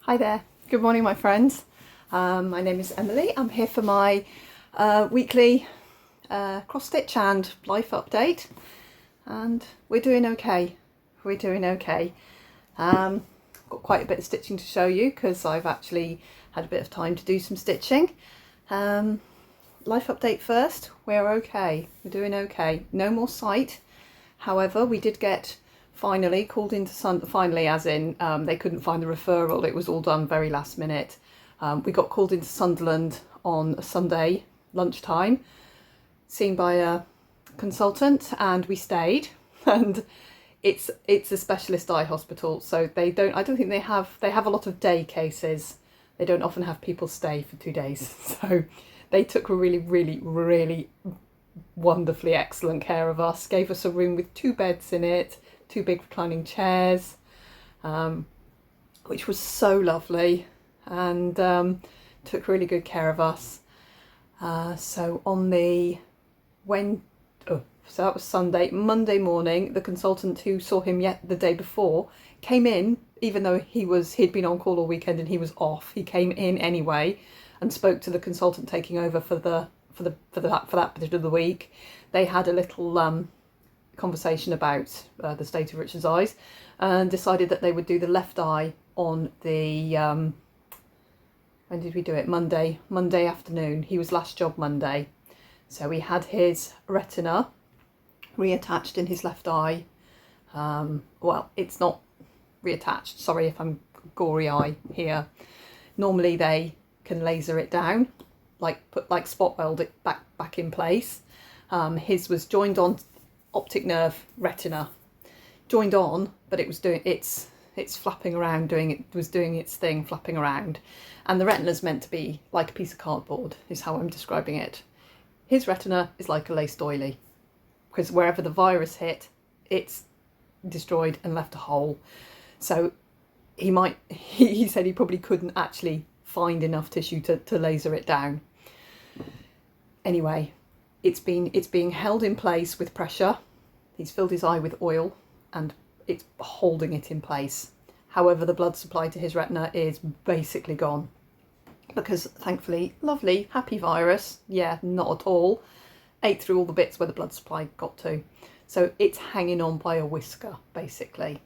Hi there, good morning my friends. My name is Emily. I'm here for my weekly cross stitch and life update, and we're doing okay. Got quite a bit of stitching to show you because I've actually had a bit of time to do some stitching. Life update first, we're okay, we're doing okay. No more sight, however we did get finally called into finally as in they couldn't find the referral, it was all done very last minute. We got called into Sunderland on a Sunday lunchtime, seen by a consultant, and we stayed. And it's a specialist eye hospital, so I don't think they have a lot of day cases. They don't often have people stay for 2 days, so they took really wonderfully excellent care of us, gave us a room with 2 beds in it, 2 big reclining chairs, which was so lovely, and took really good care of us. So so that was Sunday. Monday morning, the consultant who saw him the day before came in, even though he'd been on call all weekend and he was off. He came in anyway and spoke to the consultant taking over for that particular week. They had a little conversation about the state of Richard's eyes, and decided that they would do the left eye on the when did we do it? Monday afternoon. He was last job Monday, so we had his retina reattached in his left eye. Well, it's not reattached, sorry if I'm gory eye here. Normally they can laser it down, put spot weld it back in place. His was joined on optic nerve retina, joined on, but it was doing it's flapping around, doing its thing, flapping around, and the retina's meant to be like a piece of cardboard, is how I'm describing it. His retina is like a lace doily, because wherever the virus hit, it's destroyed and left a hole. So he said he probably couldn't actually find enough tissue to laser it down. Anyway, it's being held in place with pressure. He's filled his eye with oil and it's holding it in place. However, the blood supply to his retina is basically gone, because thankfully, lovely, happy virus, yeah, not at all, ate through all the bits where the blood supply got to. So it's hanging on by a whisker, basically.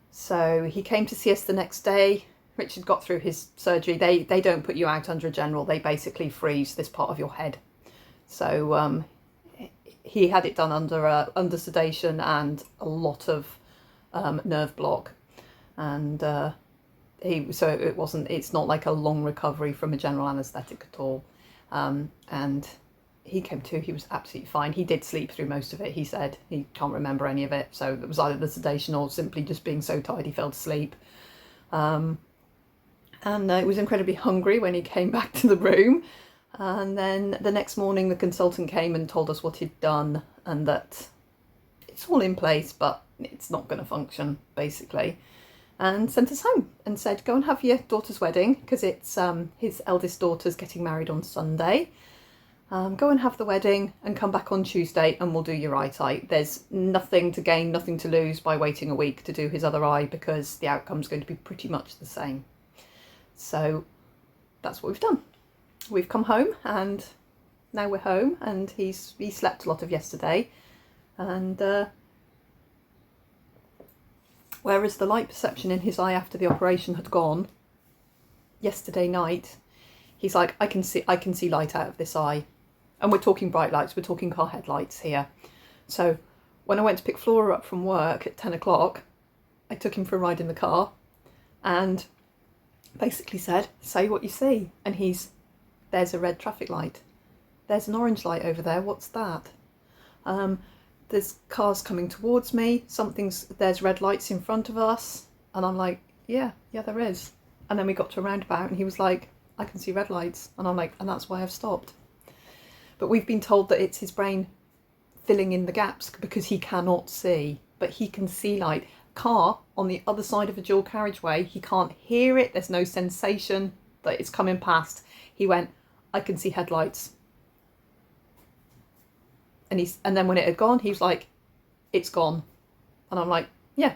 So he came to see us the next day. Richard got through his surgery. They don't put you out under a general, they basically freeze this part of your head. So he had it done under sedation and a lot of nerve block, and it's not like a long recovery from a general anaesthetic at all. And he came to, he was absolutely fine. He did sleep through most of it. He said he can't remember any of it, so it was either the sedation or simply just being so tired he fell asleep. And he was incredibly hungry when he came back to the room. And then the next morning the consultant came and told us what he'd done, and that it's all in place but it's not going to function, basically, and sent us home and said, go and have your daughter's wedding, because it's his eldest daughter's getting married on Sunday. Go and have the wedding and come back on Tuesday and we'll do your right eye. There's nothing to gain, nothing to lose by waiting a week to do his other eye, because the outcome's going to be pretty much the same. So that's what we've done. We've come home, and now we're home, and he slept a lot of yesterday, and whereas the light perception in his eye after the operation had gone, yesterday night he's like, I can see light out of this eye. And we're talking bright lights, we're talking car headlights here. So when I went to pick Flora up from work at 10 o'clock, I took him for a ride in the car and basically said, say what you see. And there's a red traffic light. There's an orange light over there. What's that? There's cars coming towards me. There's red lights in front of us. And I'm like, yeah, there is. And then we got to a roundabout and he was like, I can see red lights. And I'm like, and that's why I've stopped. But we've been told that it's his brain filling in the gaps, because he cannot see, but he can see light. Car on the other side of a dual carriageway, he can't hear it. There's no sensation that it's coming past. He went, I can see headlights. And then when it had gone, he was like, it's gone. And I'm like, yeah,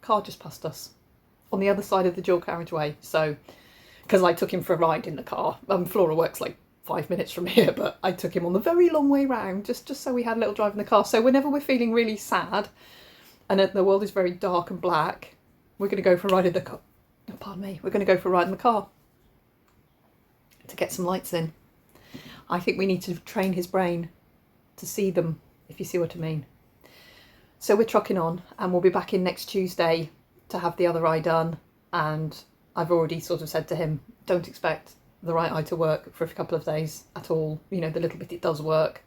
car just passed us. on the other side of the dual carriageway. So, because I took him for a ride in the car. Flora works like 5 minutes from here, but I took him on the very long way round, just so we had a little drive in the car. So whenever we're feeling really sad and the world is very dark and black, we're going to go for a ride in the car. Oh, pardon me. We're going to go for a ride in the car to get some lights in. I think we need to train his brain to see them, if you see what I mean. So we're trucking on, and we'll be back in next Tuesday to have the other eye done. And I've already sort of said to him, don't expect the right eye to work for a couple of days at all. You know, the little bit it does work,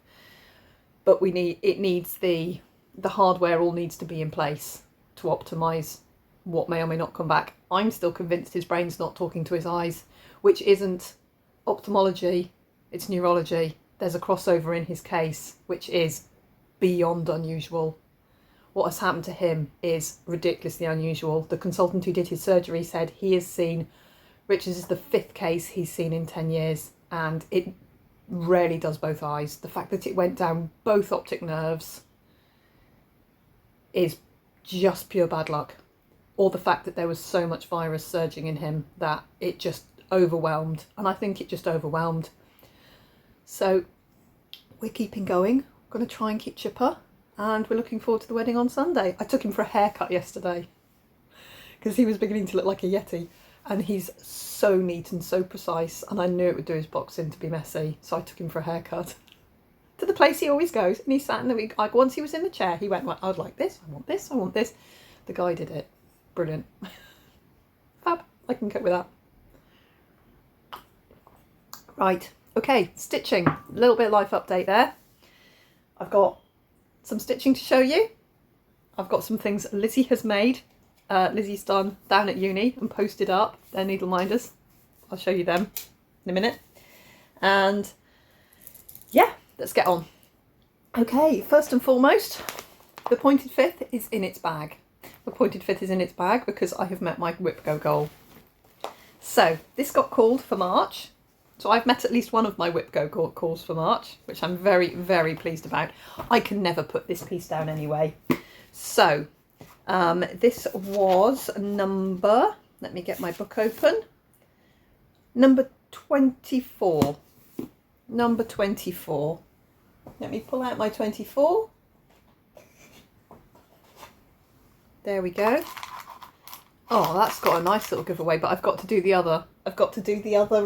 but the hardware all needs to be in place to optimise what may or may not come back. I'm still convinced his brain's not talking to his eyes, which isn't ophthalmology, it's neurology. There's a crossover in his case, which is beyond unusual. What has happened to him is ridiculously unusual. The consultant who did his surgery said he has seen, Richard's is the 5th case he's seen in 10 years, and it rarely does both eyes. The fact that it went down both optic nerves is just pure bad luck. Or the fact that there was so much virus surging in him that it just overwhelmed. And I think it just overwhelmed. So we're keeping going. We're going to try and keep chipper. And we're looking forward to the wedding on Sunday. I took him for a haircut yesterday because he was beginning to look like a Yeti. And he's so neat and so precise. And I knew it would do his boxing to be messy. So I took him for a haircut. To the place he always goes. And he sat in the week. Like, once he was in the chair, he went, well, I'd like this. I want this. I want this. The guy did it. Brilliant. Fab. I can cope with that. Right. Okay. Stitching. A little bit of life update there. I've got some stitching to show you. I've got some things Lizzie has made. Lizzie's done down at uni and posted up. They're needleminders. I'll show you them in a minute. And yeah, let's get on. Okay, first and foremost, the pointed fifth is in its bag. The pointed fifth is in its bag because I have met my whip go goal. So this got called for March. So I've met at least one of my whip go calls for March, which I'm very, very pleased about. I can never put this piece down anyway. So this was number, let me get my book open, number 24. Number 24. Let me pull out my 24. There we go. Oh, that's got a nice little giveaway, but I've got to do the other. I've got to do the other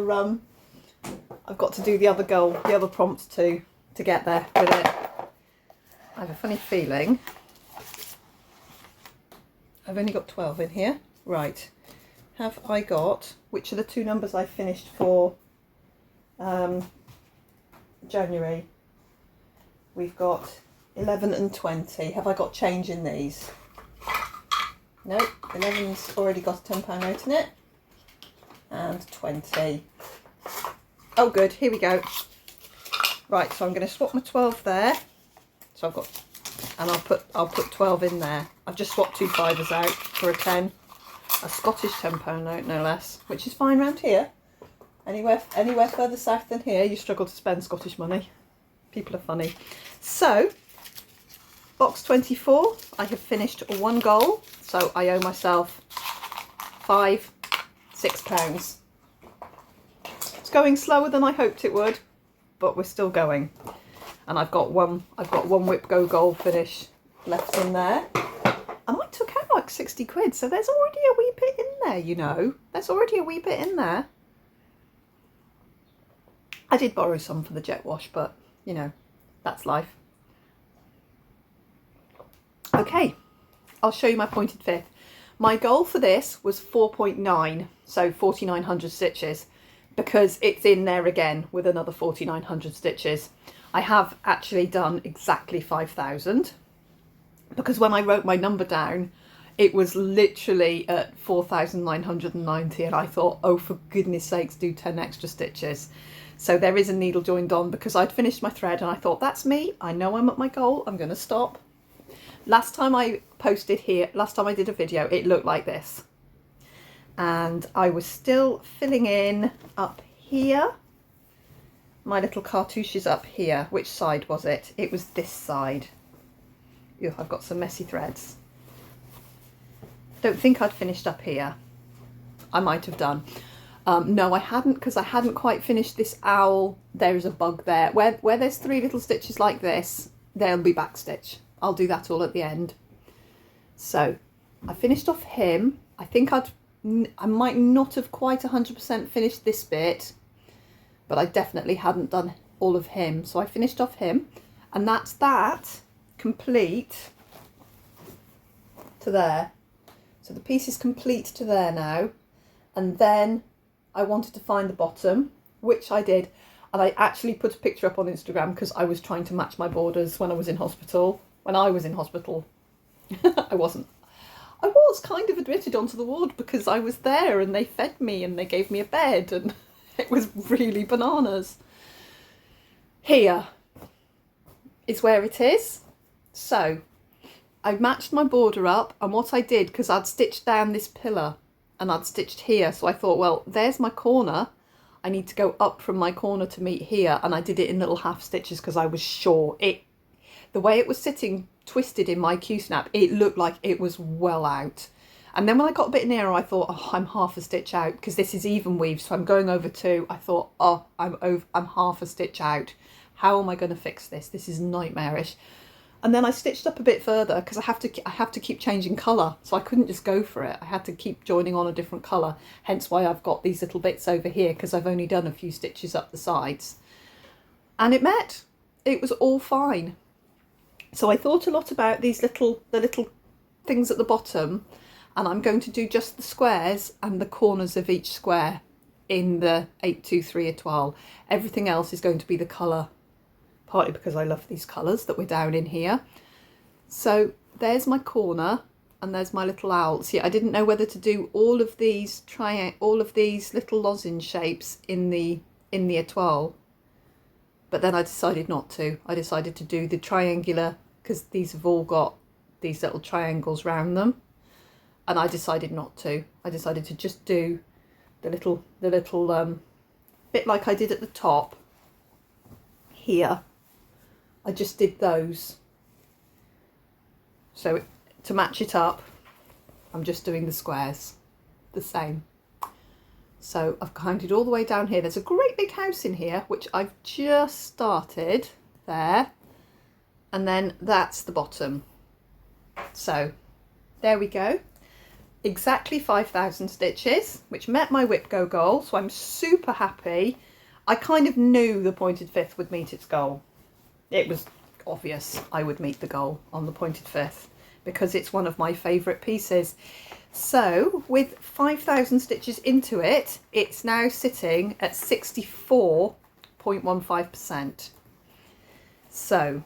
goal, the other prompt to get there with it. I have a funny feeling I've only got 12 in here. Right. Have I got, which are the two numbers I finished for January? We've got 11 and 20. Have I got change in these? No, 11's already got a £10 note in it. And 20. Oh good, here we go. Right, so I'm going to swap my 12 there. So I've got, and I'll put 12 in there. I've just swapped 2 fivers out for a 10. A Scottish £10 note, no less, which is fine round here. Anywhere further south than here, you struggle to spend Scottish money. People are funny. So, box 24, I have finished one goal, so I owe myself £6. It's going slower than I hoped it would, but we're still going. And I've got one whip go goal finish left in there. And I took out like 60 quid, so there's already a wee bit in there, you know. There's already a wee bit in there. I did borrow some for the jet wash, but, you know, that's life. Okay, I'll show you my pointed fifth. My goal for this was 4.9, so 4,900 stitches, because it's in there again with another 4,900 stitches. I have actually done exactly 5,000, because when I wrote my number down, it was literally at 4,990, and I thought, oh, for goodness sakes, do 10 extra stitches. So there is a needle joined on because I'd finished my thread and I thought, that's me, I know I'm at my goal, I'm going to stop. Last time I posted here, last time I did a video, it looked like this. And I was still filling in up here. My little cartouche is up here. Which side was it? It was this side. Ew, I've got some messy threads. Don't think I'd finished up here. I might have done. No, I hadn't, because I hadn't quite finished this owl. There is a bug there. Where there's 3 little stitches like this, there'll be backstitch. I'll do that all at the end. So I finished off him. I think I might not have quite 100% finished this bit, but I definitely hadn't done all of him. So I finished off him, and that's that complete to there. So the piece is complete to there now. And then I wanted to find the bottom, which I did. And I actually put a picture up on Instagram because I was trying to match my borders when I was in hospital. When I was in hospital, I wasn't. I was kind of admitted onto the ward because I was there and they fed me and they gave me a bed and it was really bananas. Here is where it is. So I matched my border up, and what I did, because I'd stitched down this pillar and I'd stitched here, so I thought, well, there's my corner. I need to go up from my corner to meet here, and I did it in little half stitches because I was sure the way it was sitting twisted in my Q-snap, it looked like it was well out. And then when I got a bit nearer, I thought, oh, I'm half a stitch out, because this is even weave, so I'm going over 2. I thought, oh, I'm half a stitch out. How am I going to fix this? This is nightmarish. And then I stitched up a bit further because I have to keep changing colour, so I couldn't just go for it. I had to keep joining on a different colour, hence why I've got these little bits over here, because I've only done a few stitches up the sides. And it met. It was all fine. So I thought a lot about the little things at the bottom, and I'm going to do just the squares and the corners of each square in the 823 étoile. Everything else is going to be the colour, partly because I love these colours that we're down in here. So there's my corner and there's my little owl. See, I didn't know whether to do all of these little lozenge shapes in the étoile, but then I decided not to. I decided to do the triangular, because these have all got these little triangles round them, and I decided not to. I decided to just do the little bit like I did at the top here. I just did those. So to match it up, I'm just doing the squares the same. So I've counted all the way down here. There's a great big house in here, which I've just started there. And then that's the bottom. So there we go. Exactly 5,000 stitches, which met my whip go goal. So I'm super happy. I kind of knew the pointed fifth would meet its goal. It was obvious I would meet the goal on the pointed fifth because it's one of my favourite pieces. So with 5,000 stitches into it, it's now sitting at 64.15%. So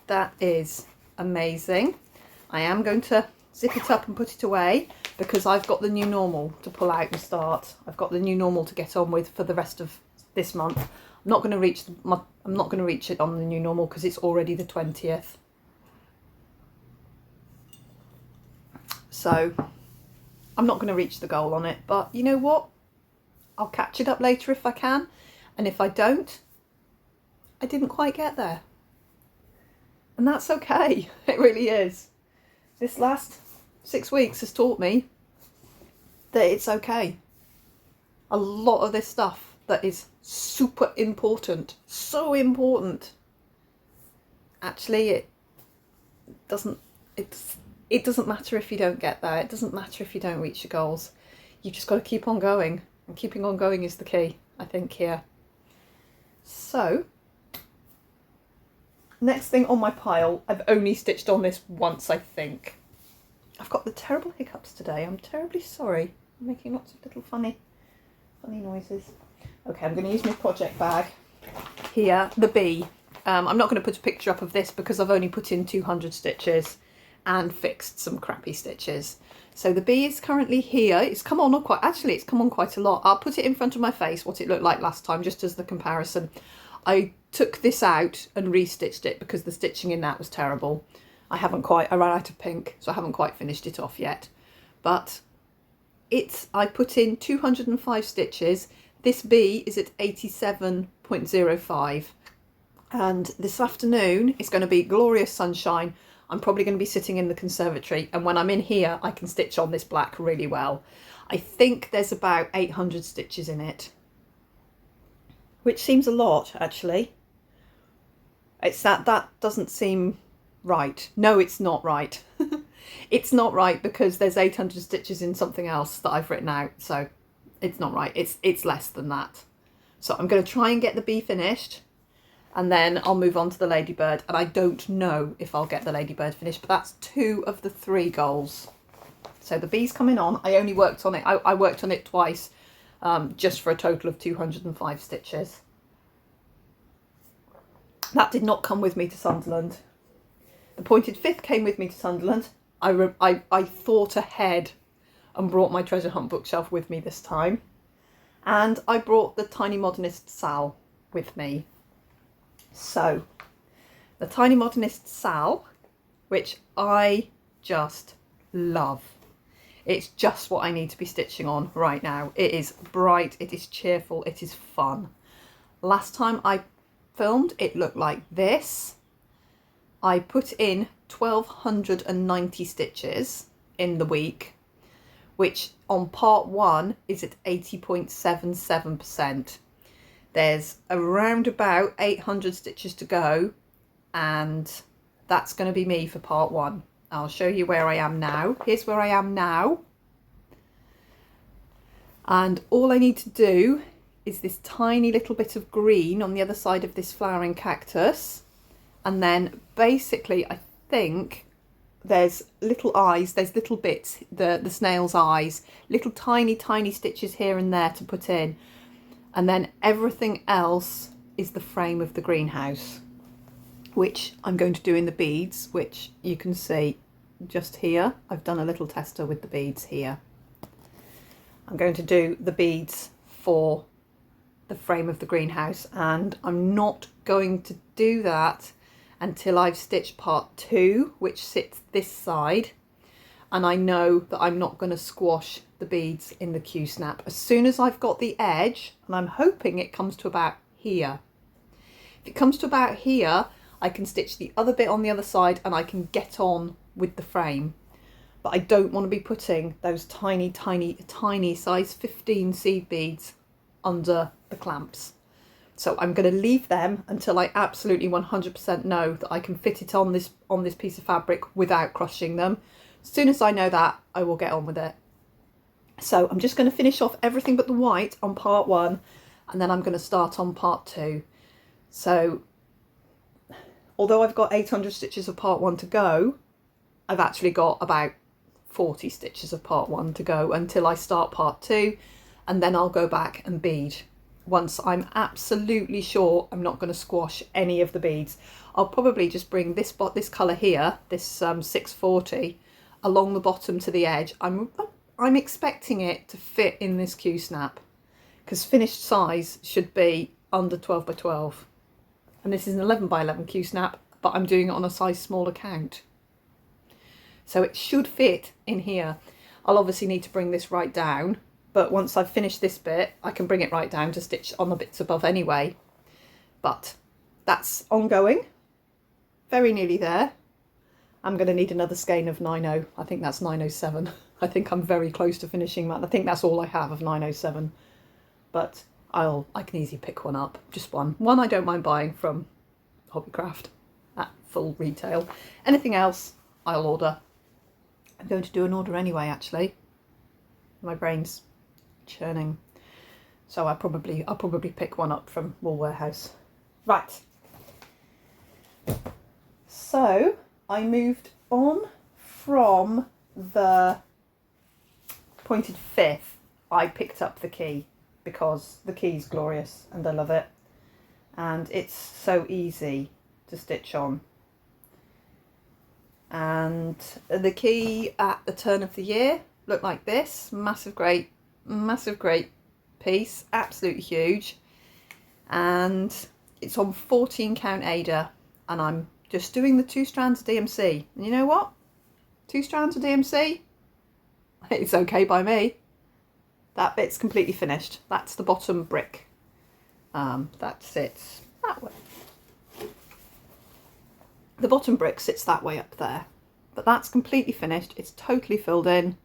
that is amazing. I am going to zip it up and put it away because I've got the new normal to pull out and start. I've got the new normal to get on with for the rest of this month. I'm not going to reach it on the new normal because it's already the 20th. So I'm not going to reach the goal on it, but you know what? I'll catch it up later if I can, and if I don't, I didn't quite get there. And that's okay. It really is. This last 6 weeks has taught me that it's okay. A lot of this stuff that is super important, so important, actually it doesn't matter if you don't get there. It doesn't matter if you don't reach your goals. You've just got to keep on going, and keeping on going is the key, I think, here. So next thing on my pile, I've only stitched on this once, I think. I've got the terrible hiccups today. I'm terribly sorry. I'm making lots of little funny noises. Okay, I'm going to use my project bag here, the bee. I'm not going to put a picture up of this because I've only put in 200 stitches and fixed some crappy stitches. So the bee is currently here. It's come on it's come on quite a lot. I'll put it in front of my face, what it looked like last time, just as the comparison. I took this out and restitched it because the stitching in that was terrible. I ran out of pink, so I haven't quite finished it off yet. But I put in 205 stitches. This bee is at 87.05. And this afternoon it's going to be glorious sunshine. I'm probably going to be sitting in the conservatory, and when I'm in here I can stitch on this black really well. I think there's about 800 stitches in it, which seems a lot actually. It's that doesn't seem right. No, it's not right. It's not right because there's 800 stitches in something else that I've written out, so it's not right. It's less than that. So I'm going to try and get the bee finished, and then I'll move on to the ladybird, and I don't know if I'll get the ladybird finished, but that's 2 of the 3 goals. So the bee's coming on. I only worked on it, I worked on it twice, just for a total of 205 stitches. That did not come with me to Sunderland. The pointed fifth came with me to Sunderland. I thought ahead and brought my treasure hunt bookshelf with me this time. And I brought the Tiny Modernist Sal with me. So, the Tiny Modernist Sal, which I just love. It's just what I need to be stitching on right now. It is bright, it is cheerful, it is fun. Last time I filmed, it looked like this. I put in 1290 stitches in the week, which on part 1 is at 80.77%. There's around about 800 stitches to go, and that's going to be me for part 1. I'll show you where I am now. Here's where I am now. And all I need to do is this tiny little bit of green on the other side of this flowering cactus. And then basically I think there's little eyes, there's little bits, the snail's eyes, little tiny stitches here and there to put in. And then everything else is the frame of the greenhouse, which I'm going to do in the beads, which you can see just here. I've done a little tester with the beads here. I'm going to do the beads for the frame of the greenhouse, and I'm not going to do that until I've stitched part 2, which sits this side, and I know that I'm not going to squash the beads in the Q-snap. As soon as I've got the edge, and I'm hoping it comes to about here. If it comes to about here, I can stitch the other bit on the other side and I can get on with the frame. But I don't want to be putting those tiny size 15 seed beads under the clamps. So I'm going to leave them until I absolutely 100% know that I can fit it on this piece of fabric without crushing them. As soon as I know that, I will get on with it. So I'm just going to finish off everything but the white on part 1, and then I'm going to start on part 2. So although I've got 800 stitches of part 1 to go, I've actually got about 40 stitches of part 1 to go until I start part 2, and then I'll go back and bead. Once I'm absolutely sure I'm not going to squash any of the beads, I'll probably just bring this colour here, this 640, along the bottom to the edge. I'm expecting it to fit in this Q-snap, because finished size should be under 12 by 12. And this is an 11 by 11 Q-snap, but I'm doing it on a size smaller count. So it should fit in here. I'll obviously need to bring this right down, but once I've finished this bit, I can bring it right down to stitch on the bits above anyway. But that's ongoing. Very nearly there. I'm going to need another skein of 90. I think that's 907. I think I'm very close to finishing that. I think that's all I have of 907. But I can easily pick one up. Just one. One I don't mind buying from Hobbycraft at full retail. Anything else, I'll order. I'm going to do an order anyway, actually. My brain's churning. So I'll probably pick one up from Wool Warehouse. Right. So I moved on from the pointed fifth. I picked up the key because the key's glorious and I love it. And it's so easy to stitch on. And the key at the turn of the year looked like this. Massive great piece, absolutely huge. And it's on 14 count Ada, and I'm just doing the 2 strands of DMC. And you know what? 2 strands of DMC, it's okay by me. That bit's completely finished. That's the bottom brick. That sits that way. The bottom brick sits that way up there, but that's completely finished. It's totally filled in.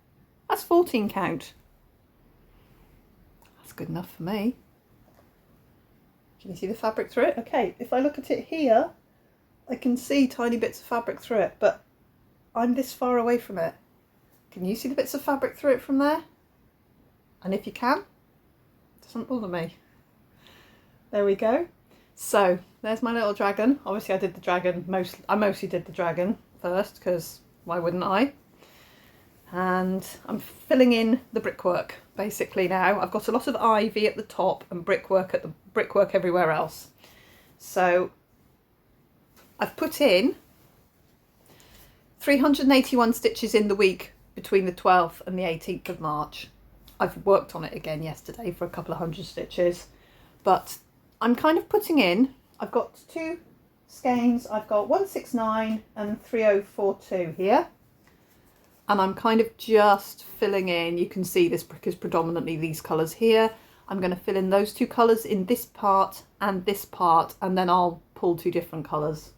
That's 14 count. That's good enough for me. Can you see the fabric through it? Okay, if I look at it here, I can see tiny bits of fabric through it, but I'm this far away from it. Can you see the bits of fabric through it from there? And if you can, it doesn't bother me. There we go. So there's my little dragon. Obviously I did the dragon, I mostly did the dragon first, because why wouldn't I? And I'm filling in the brickwork basically now. I've got a lot of ivy at the top and brickwork everywhere else. So I've put in 381 stitches in the week between the 12th and the 18th of March. I've worked on it again yesterday for a couple of hundred stitches, but I'm kind of putting in, I've got two skeins, I've got 169 and 3042 here, and I'm kind of just filling in. You can see this brick is predominantly these colours here. I'm going to fill in those two colours in this part, and then I'll pull two different colours.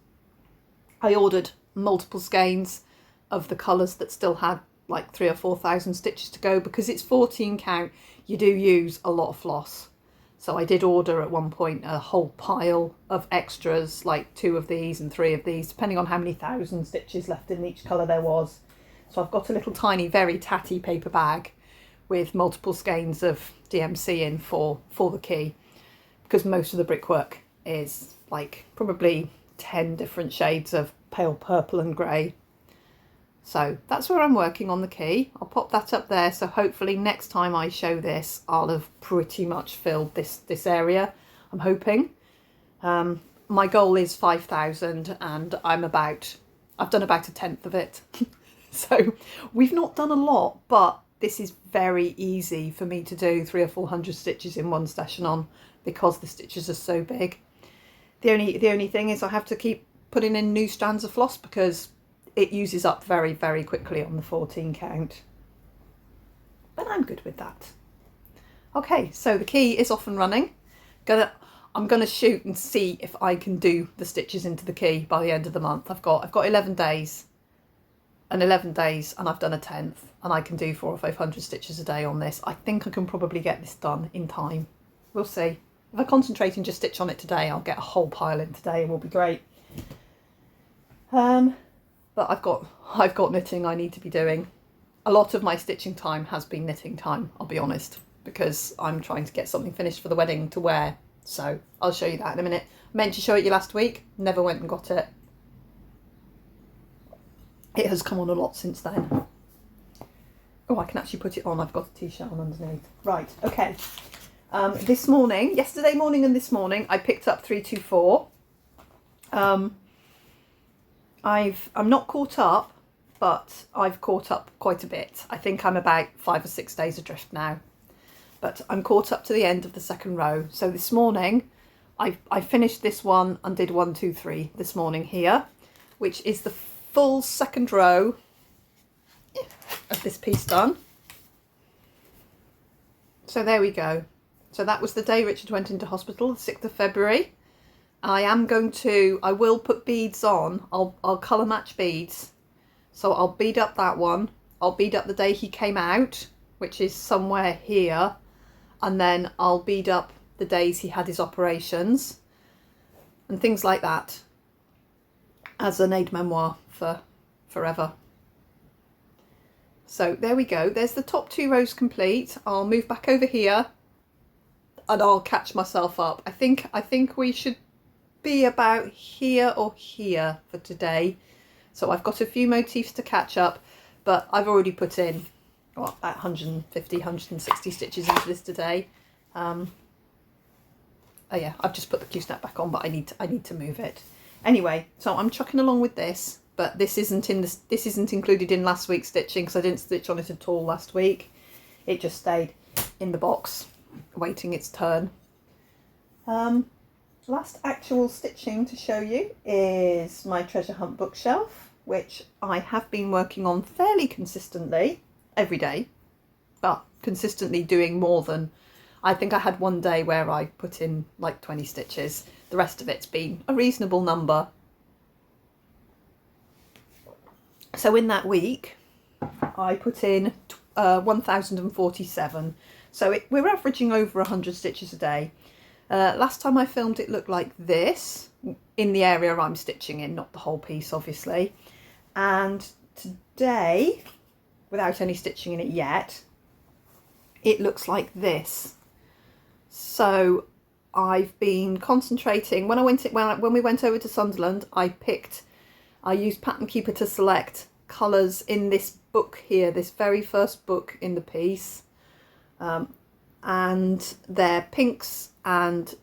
I ordered multiple skeins of the colours that still had like 3,000 or 4,000 stitches to go, because it's 14 count. You do use a lot of floss. So I did order at one point a whole pile of extras, like 2 of these and 3 of these, depending on how many thousand stitches left in each colour there was. So I've got a little tiny, very tatty paper bag with multiple skeins of DMC in for the key, because most of the brickwork is like probably 10 different shades of pale purple and grey. So that's where I'm working on the key. I'll pop that up there, so hopefully next time I show this I'll have pretty much filled this area, I'm hoping. My goal is 5,000 and I've done about 1/10 of it. So we've not done a lot, but this is very easy for me to do 300 or 400 stitches in one session on, because the stitches are so big. The only thing is I have to keep putting in new strands of floss, because it uses up very, very quickly on the 14 count. But I'm good with that. Okay, so the key is off and running. I'm gonna shoot and see if I can do the stitches into the key by the end of the month. I've got 11 days, and I've done 1/10, and I can do 400 or 500 stitches a day on this. I think I can probably get this done in time. We'll see. If I concentrate and just stitch on it today, I'll get a whole pile in today and we'll be great. But I've got knitting I need to be doing. A lot of my stitching time has been knitting time, I'll be honest, because I'm trying to get something finished for the wedding to wear. So I'll show you that in a minute. I meant to show it you last week, never went and got it. It has come on a lot since then. Oh, I can actually put it on. I've got a t-shirt on underneath. Right, okay. Yesterday morning and this morning, I picked up 324. I'm not caught up, but I've caught up quite a bit. I think I'm about 5 or 6 days adrift now, but I'm caught up to the end of the second row. So this morning, I finished this one and did 1, 2, 3 this morning here, which is the full second row of this piece done. So there we go. So that was the day Richard went into hospital, the 6th of February. I will put beads on. I'll colour match beads. So I'll bead up that one. I'll bead up the day he came out, which is somewhere here. And then I'll bead up the days he had his operations and things like that, as an aid memoir for forever. So there we go. There's the top 2 rows complete. I'll move back over here and I'll catch myself up. I think we should be about here or here for today. So I've got a few motifs to catch up, but I've already put in about 150, 160 stitches into this today. Oh yeah, I've just put the Q-snap back on, but I need to move it. Anyway, so I'm chucking along with this, but this isn't included in last week's stitching, because I didn't stitch on it at all last week. It just stayed in the box waiting its turn. Last actual stitching to show you is my treasure hunt bookshelf, which I have been working on fairly consistently every day, but consistently doing more than, I think I had one day where I put in like 20 stitches. The rest of it's been a reasonable number. So in that week, I put in 1047. So we're averaging over 100 stitches a day. Last time I filmed it looked like this, in the area I'm stitching in, not the whole piece obviously. And today, without any stitching in it yet, it looks like this. So I've been concentrating. When we went over to Sunderland, I used Pattern Keeper to select colours in this book here, this very first book in the piece, and they're pinks and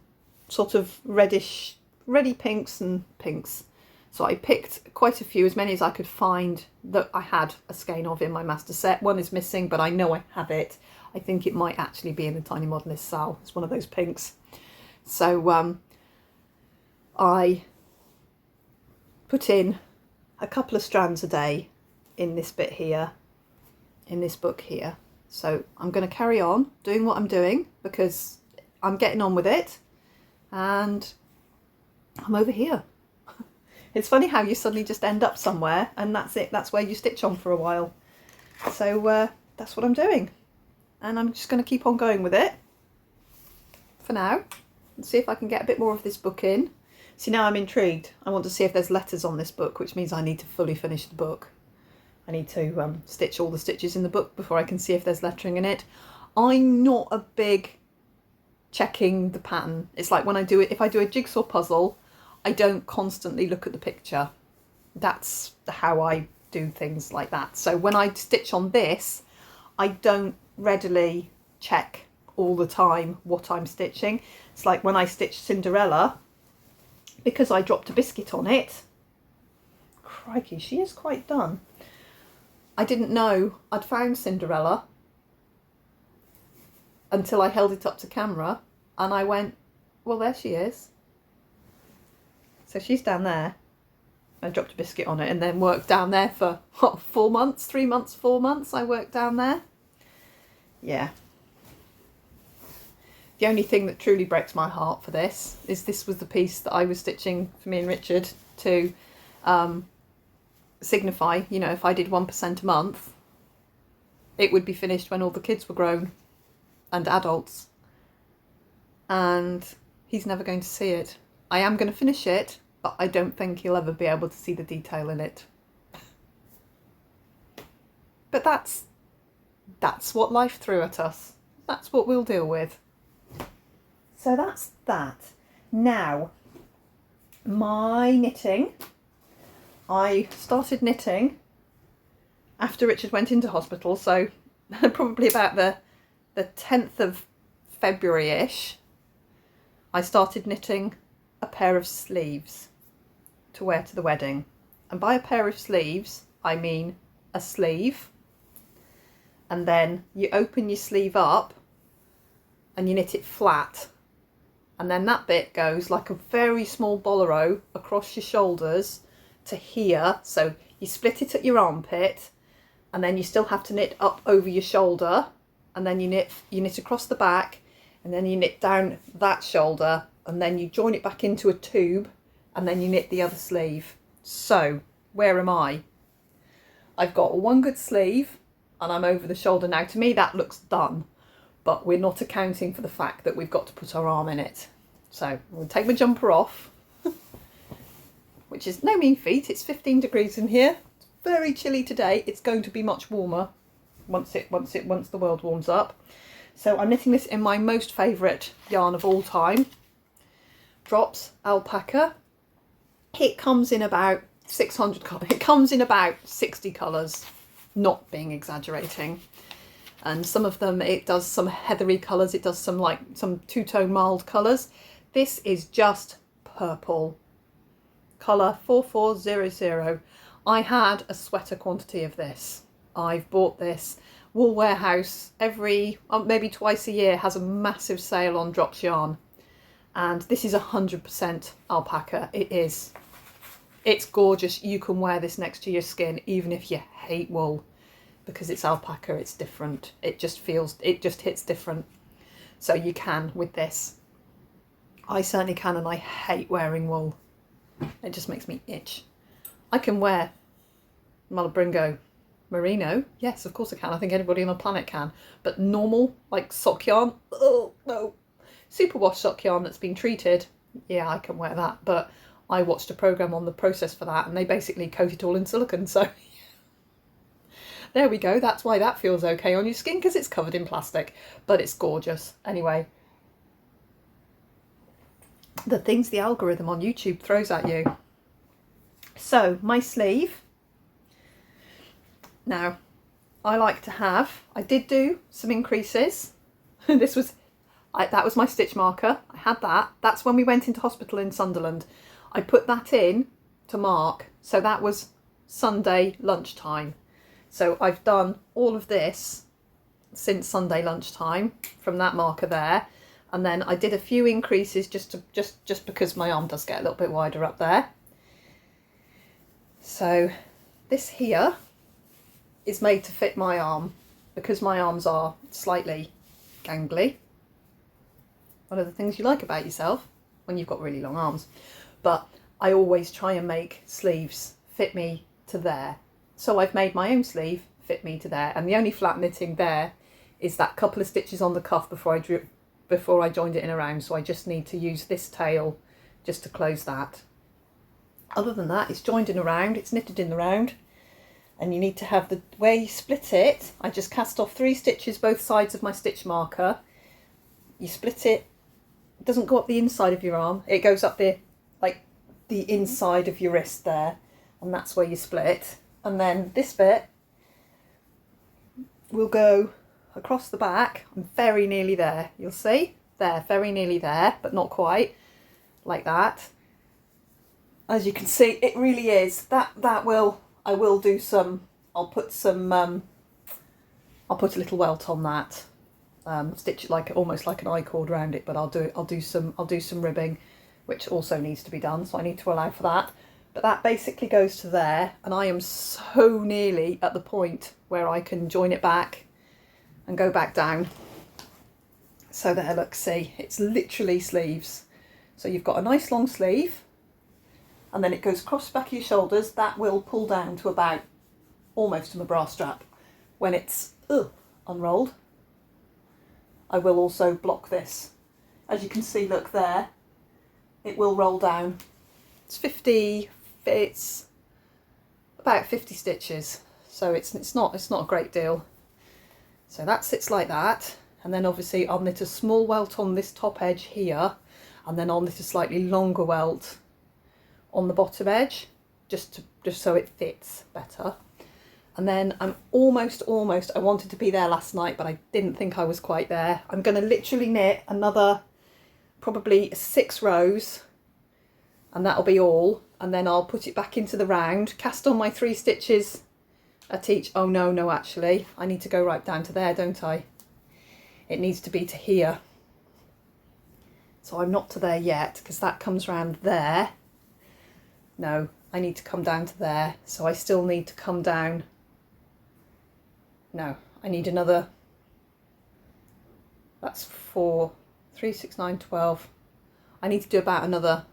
sort of reddish, reddy pinks and pinks. So I picked quite a few, as many as I could find that I had a skein of in my master set. One is missing, but I know I have it. I think it might actually be in the Tiny Modernist Sal. It's one of those pinks. So I put in a couple of strands a day in this bit here, in this book here. So I'm going to carry on doing what I'm doing because I'm getting on with it, and I'm over here. It's funny how you suddenly just end up somewhere and that's it. That's where you stitch on for a while. So that's what I'm doing. And I'm just going to keep on going with it for now and see if I can get a bit more of this book in. See, now I'm intrigued. I want to see if there's letters on this book, which means I need to fully finish the book. I need to stitch all the stitches in the book before I can see if there's lettering in it. I'm not a big checking the pattern. It's like when I do it, if I do a jigsaw puzzle, I don't constantly look at the picture. That's how I do things like that. So when I stitch on this, I don't readily check all the time what I'm stitching. It's like when I stitched Cinderella, because I dropped a biscuit on it. Crikey, she is quite done. I didn't know I'd found Cinderella until I held it up to camera and I went, well, there she is. So she's down there. I dropped a biscuit on it and then worked down there for, what, 4 months? 3 months, 4 months I worked down there. Yeah. The only thing that truly breaks my heart for this is this was the piece that I was stitching for me and Richard to signify, you know, if I did 1% a month, it would be finished when all the kids were grown and adults. And he's never going to see it. I am going to finish it, but I don't think he'll ever be able to see the detail in it. But that's what life threw at us. That's what we'll deal with. So that's that. Now, my knitting. I started knitting after Richard went into hospital, so probably about the 10th of February-ish, I started knitting a pair of sleeves to wear to the wedding. And by a pair of sleeves, I mean a sleeve, and then you open your sleeve up and you knit it flat, and then that bit goes like a very small bolero across your shoulders to here. So you split it at your armpit, and then you still have to knit up over your shoulder, and then you knit across the back, and then you knit down that shoulder, and then you join it back into a tube, and then you knit the other sleeve. So where am I? I've got one good sleeve and I'm over the shoulder. Now to me that looks done, but we're not accounting for the fact that we've got to put our arm in it. So I'm going to take my jumper off, which is no mean feat. It's 15 degrees in here. It's very chilly today. It's going to be much warmer once the world warms up. So I'm knitting this in my most favourite yarn of all time, Drops Alpaca. It comes in about 600 colours. It comes in about 60 colours, not being exaggerating. And some of them, it does some heathery colours. It does some two-tone mild colours. This is just purple. Colour 4400. I had a sweater quantity of this. I've bought this. Wool Warehouse every, maybe twice a year, has a massive sale on Drops yarn. And this is 100% alpaca. It is. It's gorgeous. You can wear this next to your skin even if you hate wool, because it's alpaca. It's different. It just hits different. So you can with this. I certainly can, and I hate wearing wool. It just makes me itch. I can wear Malabringo merino, yes, of course I can. I think anybody on the planet can. But normal, like sock yarn, oh no. Superwash sock yarn that's been treated, yeah, I can wear that. But I watched a programme on the process for that, and they basically coat it all in silicone, so there we go. That's why that feels okay on your skin, because it's covered in plastic, but it's gorgeous. Anyway, the things the algorithm on YouTube throws at you. So my sleeve. Now, I like to have, I did do some increases. This was, that was my stitch marker. I had that. That's when we went into hospital in Sunderland. I put that in to mark. So that was Sunday lunchtime. So I've done all of this since Sunday lunchtime from that marker there. And then I did a few increases just because my arm does get a little bit wider up there. So this here is made to fit my arm because my arms are slightly gangly. One of the things you like about yourself when you've got really long arms. But I always try and make sleeves fit me to there. So I've made my own sleeve fit me to there, and the only flat knitting there is that couple of stitches on the cuff before I joined it in around. So I just need to use this tail just to close that. Other than that, it's joined in around, it's knitted in the round, and you need to have the where you split it. I just cast off 3 stitches both sides of my stitch marker. You split it. It doesn't go up the inside of your arm. It goes up the like the inside of your wrist there, and that's where you split. And then this bit will go across the back. I'm very nearly there. You'll see there, very nearly there, but not quite like that. As you can see, it really is. I will do some. I'll put a little welt on that. Stitch it like almost like an I-cord around it, but I'll do some ribbing, which also needs to be done. So I need to allow for that. But that basically goes to there, and I am so nearly at the point where I can join it back and go back down. So there, look, see, it's literally sleeves. So you've got a nice long sleeve, and then it goes across the back of your shoulders. That will pull down to about almost to my bra strap. When it's unrolled, I will also block this. As you can see, look there, it will roll down. It's about 50 stitches, so it's not a great deal. So that sits like that, and then obviously I'll knit a small welt on this top edge here, and then I'll knit a slightly longer welt on the bottom edge, just so it fits better. And then I'm almost, I wanted to be there last night, but I didn't think I was quite there. I'm going to literally knit another probably 6 rows, and that'll be all. And then I'll put it back into the round, cast on my 3 stitches at each. Oh no, actually, I need to go right down to there, don't I? It needs to be to here. So I'm not to there yet, because that comes round there. No, I need to come down to there. So I still need to come down. No, I need another. That's 4, 3, 6, 9, 12. I need to do about another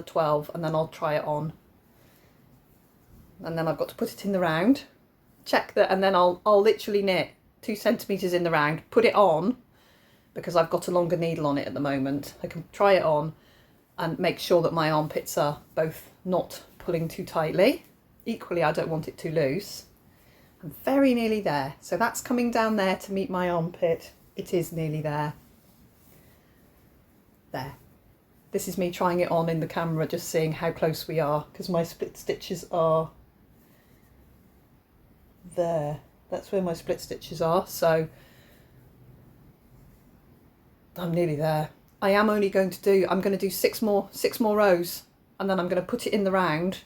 12, and then I'll try it on. And then I've got to put it in the round, check that, and then I'll literally knit 2 centimeters in the round, put it on, because I've got a longer needle on it at the moment. I can try it on and make sure that my armpits are both not pulling too tightly. Equally, I don't want it too loose. I'm very nearly there. So that's coming down there to meet my armpit. It is nearly there. There. This is me trying it on in the camera, just seeing how close we are, because my split stitches are there. That's where my split stitches are, so I'm nearly there. I am only going to do, I'm going to do 6 more rows, and then I'm going to put it in the round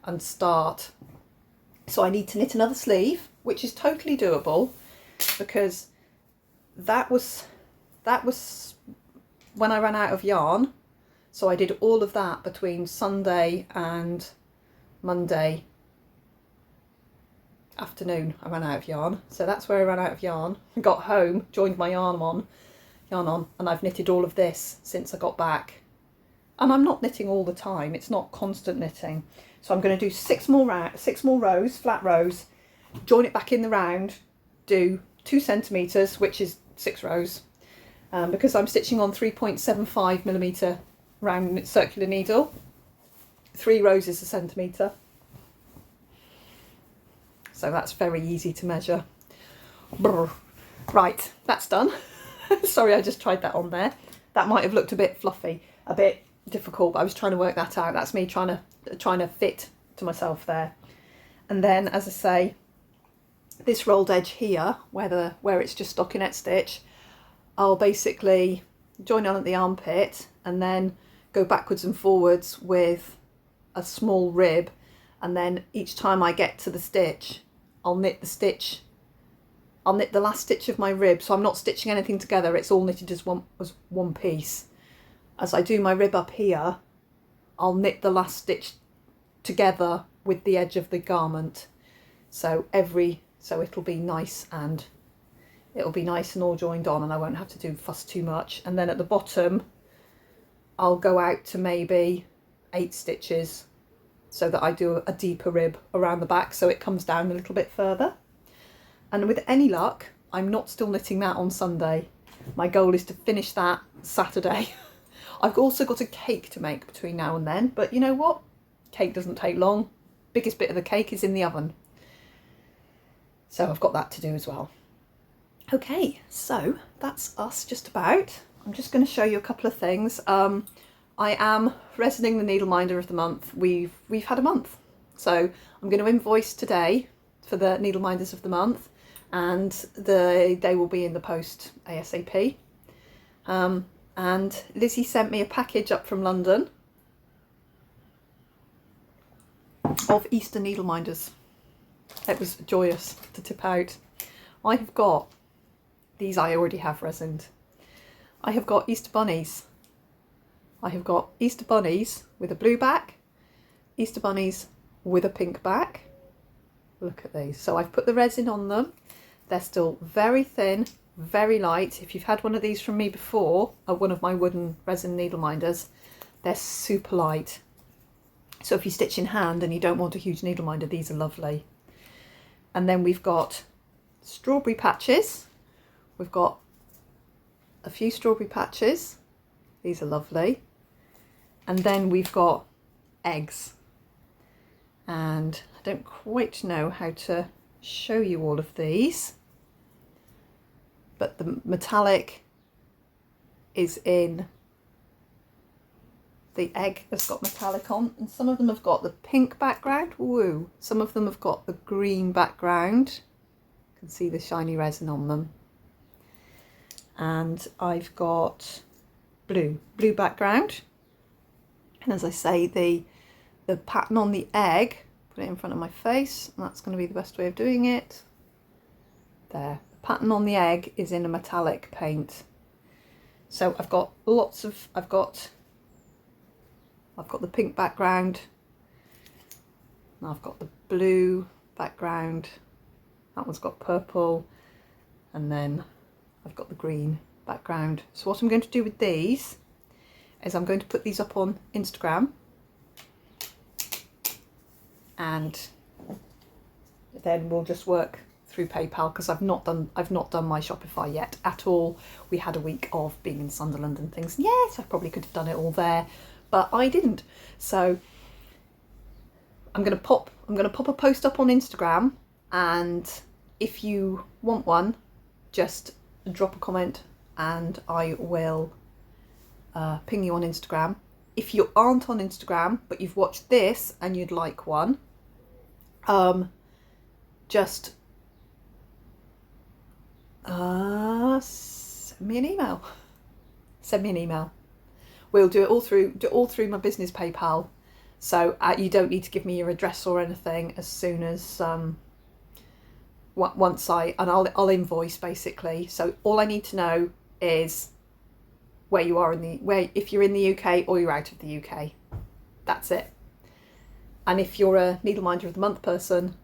and start. So I need to knit another sleeve, which is totally doable, because that was when I ran out of yarn. So I did all of that between Sunday and Monday afternoon. I ran out of yarn. So that's where I ran out of yarn. Got home, joined my yarn on, and I've knitted all of this since I got back. And I'm not knitting all the time. It's not constant knitting. So I'm going to do 6 more rows, flat rows, join it back in the round, do 2 centimetres, which is 6 rows, because I'm stitching on 3.75mm round circular needle. 3 rows is a centimetre, so that's very easy to measure. Brr. Right, that's done. Sorry, I just tried that on there. That might have looked a bit fluffy, a bit difficult, but I was trying to work that out. That's me trying to fit to myself there. And then, as I say, this rolled edge here, where it's just stockinette stitch, I'll basically join on at the armpit and then go backwards and forwards with a small rib, and then each time I get to the stitch, I'll knit the last stitch of my rib, so I'm not stitching anything together, it's all knitted as one piece. As I do my rib up here, I'll knit the last stitch together with the edge of the garment, so it'll be nice and all joined on, and I won't have to fuss too much. And then at the bottom I'll go out to maybe 8 stitches so that I do a deeper rib around the back, so it comes down a little bit further. And with any luck, I'm not still knitting that on Sunday. My goal is to finish that Saturday. I've also got a cake to make between now and then, but you know what? Cake doesn't take long. Biggest bit of the cake is in the oven. So I've got that to do as well. Okay, so that's us just about. I'm just going to show you a couple of things. I am resining the needle minder of the month. We've had a month, so I'm going to invoice today for the needle minders of the month, and they will be in the post ASAP. And Lizzie sent me a package up from London of Easter needle minders. It was joyous to tip out. I have got these. I already have resined. I have got Easter bunnies. I have got Easter bunnies with a blue back, Easter bunnies with a pink back. Look at these. So I've put the resin on them. They're still very thin, very light. If you've had one of these from me before, or one of my wooden resin needle minders, they're super light. So if you stitch in hand and you don't want a huge needle minder, these are lovely. And then we've got strawberry patches. We've got a few strawberry patches. These are lovely. And then we've got eggs. And I don't quite know how to show you all of these, but the metallic is in, the egg has got metallic on, and some of them have got the pink background, woo, some of them have got the green background, you can see the shiny resin on them, and I've got blue background. And as I say, the pattern on the egg, put it in front of my face, and that's going to be the best way of doing it. There, the pattern on the egg is in a metallic paint. So I've got I've got the pink background, and I've got the blue background, that one's got purple, and then I've got the green background. So what I'm going to do with these is I'm going to put these up on Instagram, and then we'll just work through PayPal, because I've not done my Shopify yet at all. We had a week of being in Sunderland and things. Yes, I probably could have done it all there, but I didn't. So I'm gonna pop a post up on Instagram, and if you want one, just drop a comment and I will ping you on Instagram. If you aren't on Instagram but you've watched this and you'd like one, just send me an email. We'll do it all through my business PayPal, so you don't need to give me your address or anything. As soon as I'll invoice basically. So all I need to know is where you are if you're in the UK or you're out of the UK. That's it. And if you're a needle minder of the month person,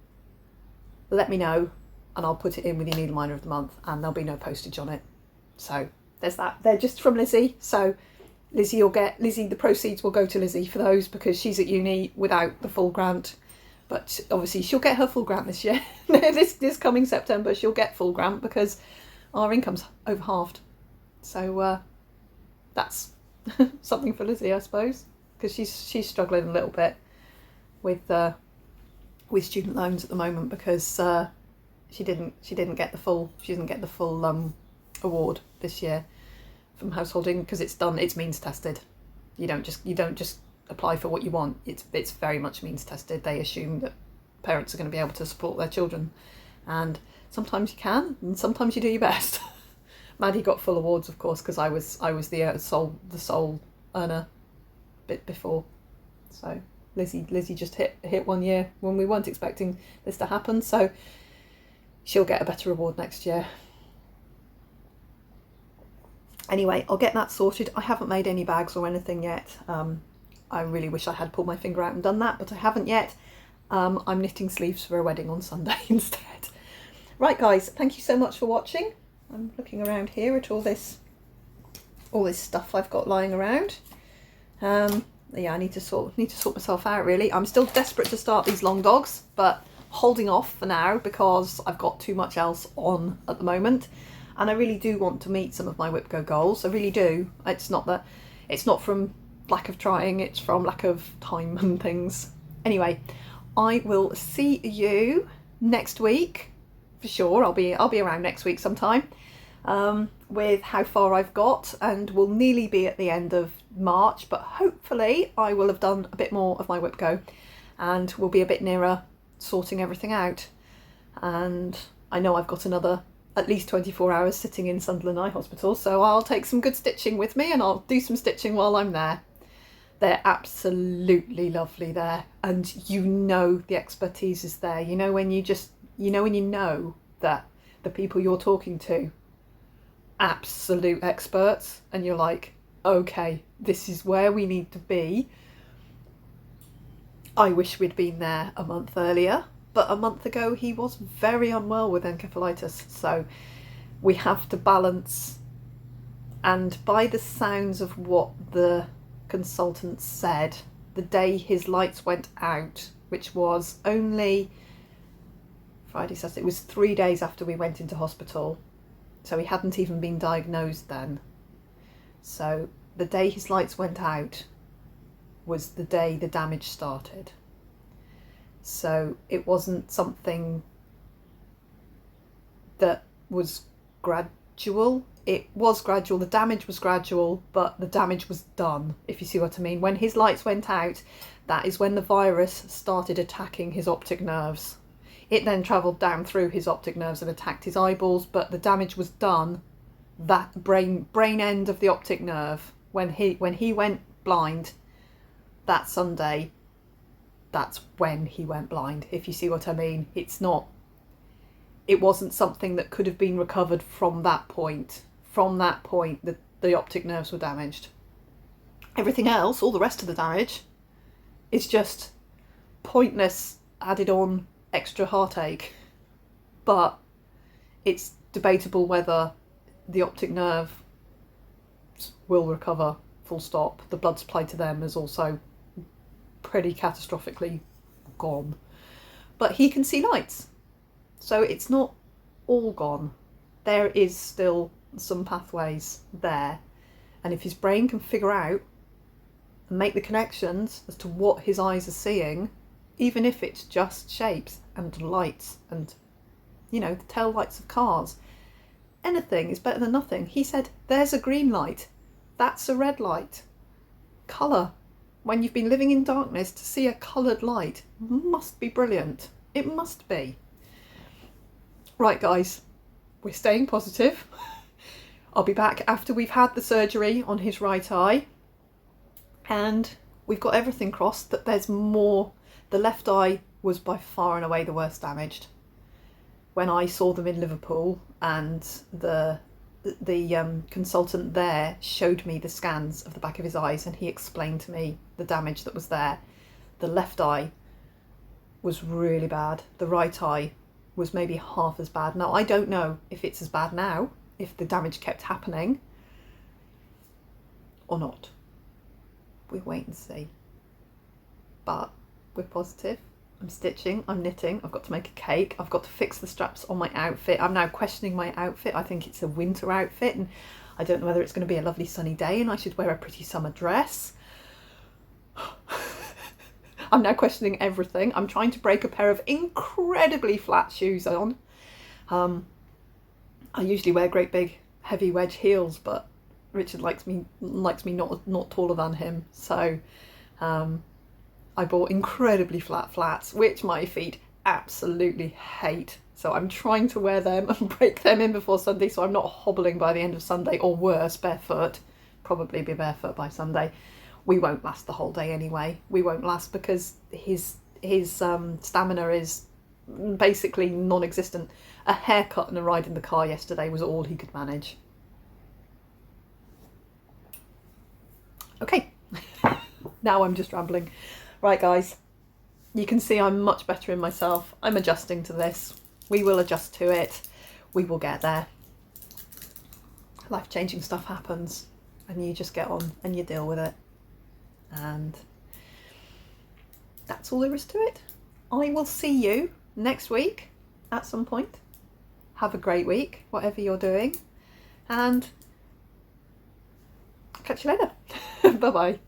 let me know and I'll put it in with your needle minder of the month, and there'll be no postage on it. So there's that. They're just from Lizzie. So Lizzie, the proceeds will go to Lizzie for those because she's at uni without the full grant. But obviously she'll get her full grant this year. this coming September she'll get full grant because our income's over halved. So that's something for Lizzie, I suppose, because she's struggling a little bit with student loans at the moment because she didn't get the full award this year from householding because it's means tested. You don't just apply for what you want. It's very much means tested. They assume that parents are going to be able to support their children, and sometimes you can, and sometimes you do your best. Maddie got full awards, of course, because I was the sole earner bit before. So Lizzie just hit 1 year when we weren't expecting this to happen. So she'll get a better award next year. Anyway, I'll get that sorted. I haven't made any bags or anything yet. I really wish I had pulled my finger out and done that, but I haven't yet. I'm knitting sleeves for a wedding on Sunday instead. Right, guys, thank you so much for watching. I'm looking around here at all this stuff I've got lying around. Yeah, I need to sort myself out, really. I'm still desperate to start these long dogs, but holding off for now because I've got too much else on at the moment, and I really do want to meet some of my WIPGO goals. I really do. It's not from lack of trying, it's from lack of time and things. Anyway, I will see you next week for sure. I'll be around next week sometime with how far I've got, and we'll nearly be at the end of March, but hopefully I will have done a bit more of my WIPGO and we'll be a bit nearer sorting everything out. And I know I've got another at least 24 hours sitting in Sunderland Eye Hospital, so I'll take some good stitching with me and I'll do some stitching while I'm there. They're absolutely lovely there, and the expertise is there. When you know that the people you're talking to, absolute experts, and you're like, okay, this is where we need to be. I wish we'd been there a month earlier, but a month ago he was very unwell with encephalitis, so we have to balance. And by the sounds of what the consultant said, the day his lights went out, which was only Friday, Saturday, it was 3 days after we went into hospital, so he hadn't even been diagnosed then. So the day his lights went out was the day the damage started. So it wasn't something that was gradual. It was gradual, the damage was gradual, but the damage was done, if you see what I mean. When his lights went out, that is when the virus started attacking his optic nerves. It then travelled down through his optic nerves and attacked his eyeballs, but the damage was done. That brain end of the optic nerve, when he went blind that Sunday, that's when he went blind, if you see what I mean. It wasn't something that could have been recovered from that point. From that point, the optic nerves were damaged. Everything else, all the rest of the damage, is just pointless added on extra heartache. But it's debatable whether the optic nerve will recover, full stop. The blood supply to them is also pretty catastrophically gone. But he can see lights, so it's not all gone. There is still some pathways there, and if his brain can figure out and make the connections as to what his eyes are seeing, even if it's just shapes and lights and the tail lights of cars, anything is better than nothing. He said, there's a green light, that's a red light. Colour, when you've been living in darkness, to see a coloured light must be brilliant. It must be. Right, guys, we're staying positive. I'll be back after we've had the surgery on his right eye, and we've got everything crossed that there's more. The left eye was by far and away the worst damaged. When I saw them in Liverpool, and the consultant there showed me the scans of the back of his eyes, and he explained to me the damage that was there. The left eye was really bad. The right eye was maybe half as bad. Now, I don't know if it's as bad now, if the damage kept happening or not. we'll wait and see. But we're positive. I'm stitching, I'm knitting, I've got to make a cake, I've got to fix the straps on my outfit. I'm now questioning my outfit. I think it's a winter outfit and I don't know whether it's going to be a lovely sunny day and I should wear a pretty summer dress. I'm now questioning everything. I'm trying to break a pair of incredibly flat shoes on. I usually wear great big heavy wedge heels, but Richard likes me not taller than him, so I bought incredibly flat flats, which my feet absolutely hate. So I'm trying to wear them and break them in before Sunday so I'm not hobbling by the end of Sunday, or worse, barefoot. Probably be barefoot by Sunday. We won't last the whole day anyway. We won't last because his stamina is basically non-existent. A haircut and a ride in the car yesterday was all he could manage. Okay, now I'm just rambling. Right guys, you can see I'm much better in myself. I'm adjusting to this. We will adjust to it. We will get there. Life-changing stuff happens and you just get on and you deal with it. And that's all there is to it. I will see you next week at some point. Have a great week, whatever you're doing. And catch you later. Bye-bye.